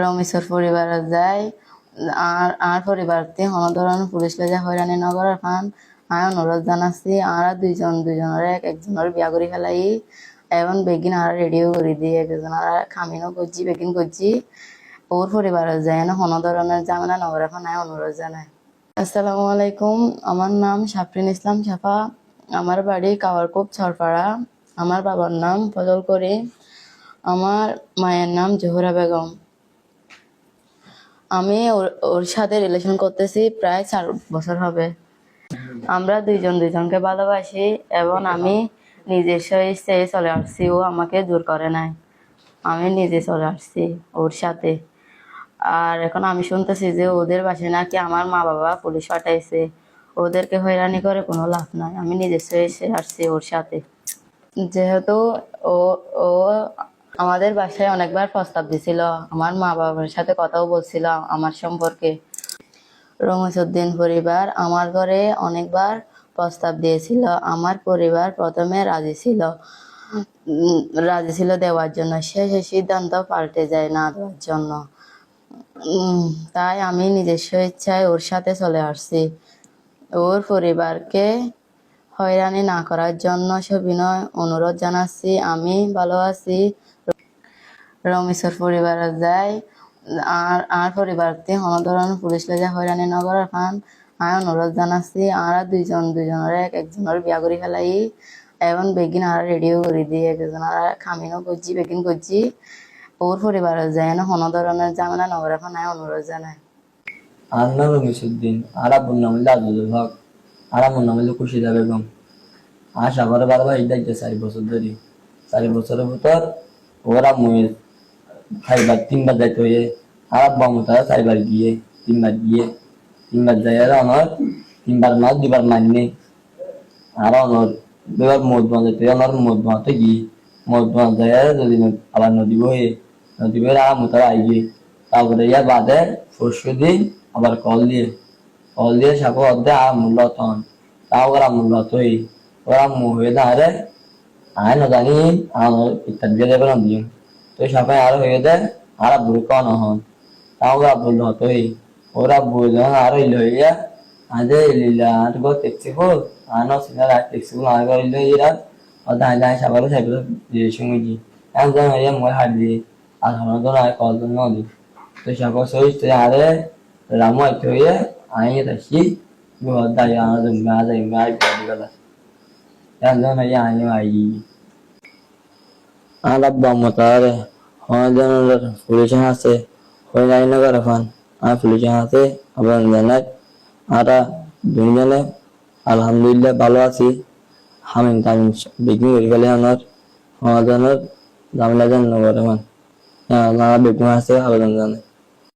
রমেশের পরিবারে যায় আর পরিবারতে কোনো ধরনের পুলিশ লজা হয়রানি নগরের ফান আয় অনুরোধ জানাচ্ছি আর দুজনের একজনের বিয়া করে ফেলাই এবং বেগিন আর রেডিও করে দিই একজন আর খামিনও করছি বেগিন করছি ওর পরিবারে যায় না কোনো ধরনের ঝামেলা নগরের ফান আয় অনুরোধ জানায়। আসসালামু আলাইকুম, আমার নাম সাফরিন ইসলাম সাফা, আমার বাড়ি কাওয়ারকুপ ছরপাড়া, আমার বাবার নাম ফজল করিম, আমার মায়ের নাম জোহরা বেগম। আমি ওর সাথে রিলেশন করতেছি প্রায় 4 বছর হবে। আমরা দুজনকে ভালোবাসি এবং আমি নিজস্ব ইচ্ছায় চলে আসছি, ও আমাকে জোর করে নাই, আমি নিজে চলে আসছি ওর সাথে। আর এখন আমি শুনতেছি যে ওদের বাসায় নাকি আমার মা বাবা পুলিশ পাঠাইছে, ওদেরকে হয়রানি করে কোনো লাভ নাই, আমি নিজস্ব এসে আসছি ওর সাথে। যেহেতু ও ও আমাদের বাসায় অনেকবার প্রস্তাব দিছিল, আমার মা বাবার সাথে কথাও বলছিল আমার সম্পর্কে। রমেশউদ্দিন পরিবার আমার ঘরে অনেকবার প্রস্তাব দিয়েছিল, আমার পরিবার প্রথমে রাজি ছিল দেওয়ার জন্য, সে সিদ্ধান্ত পাল্টে যায় না দেওয়ার জন্য। তাই আমি নিজস্ব ইচ্ছায় ওর সাথে চলে আসছি। ওর পরিবারকে হয়রানি না করার জন্য সবিনয় অনুরোধ জানাচ্ছি। আমি ভালো আছি। রমেশের পরিবারে যায় আর পরিবারতে কোনো ধরনের পুলিশ লজা হয়রানি নগরের ফান আয় অনুরোধ জানাচ্ছি আর দুজনের একজনের বিয়া করে ফেলাই এবং বেগিন আর রেডিও করে দিই একজন আর খামিনও করছি বেগিন করছি ওর পরিবারে যায় না কোনো ধরনের ঝামেলা নগরের ফান আয় অনুরোধ জানায়। আর নাম রমিসউদ্দিন, আর আব্বুর নাম হইল আব্দুল হক, আর আমার নাম হইল খুশিদা বেগম। আর সাগরে বারবার ঈদ যাইতে 4 বছর ধরে। 4 বছরের ভিতর ওরা মুয়ে 3বার যাইতে হয়ে, আর আব্বা তারা 4বার গিয়ে 3বার যাই আর আমার 3বার মাস 2বার মাইনে আর আমার 2বার মদ বাঁধাইতে আমার মদ বাঁধতে গিয়ে মদ বাঁধা যায় যদি আবার নদী বয়ে আর তারা আইগে তারপরে ইয়া বাদে পরশু দিন আবার কল দিয়ে সাপো অর্ধে আর মূল্য তখন তাও ওরা মূল্য তৈ ওরা হয়ে দাঁড়ে আয় না জানি আমার ইত্যাদি দিয়ে দেবে না দিয়ে তো সাপে আরো হয়ে দেয় আর বুড়ি কন হন তাও ওরা বললো তৈ ওরা বুঝলো আর হইল হইয়া আদে লিলা আর গো দেখছি হল আর না সিনার আর দেখছি হল আর হইল ইরা অর্ধে আয় সাবারও সাইকেল দিয়ে সঙ্গে গিয়ে একজন হইয়া মই হাত দিয়ে আর আমার আর কল নদী তো সাপো সইতে আরে রামু আইতে হইয়া আইয়ে তাসি দাঁড়িয়ে আমার জন্য আই গেল একজন হইয়া আইনে আই আর আব্বা মতার হজনের পুলিশ আছে হয়ে নাই না করে ফান আর পুলিশ আছে আবার জানাই আর দুজনে আলহামদুলিল্লাহ ভালো আছি। হামিন তামিন বিক্রি করে গেলে আমার হজনের জামিলা জান করে ফান বেগুন আছে আবেদন জানাই।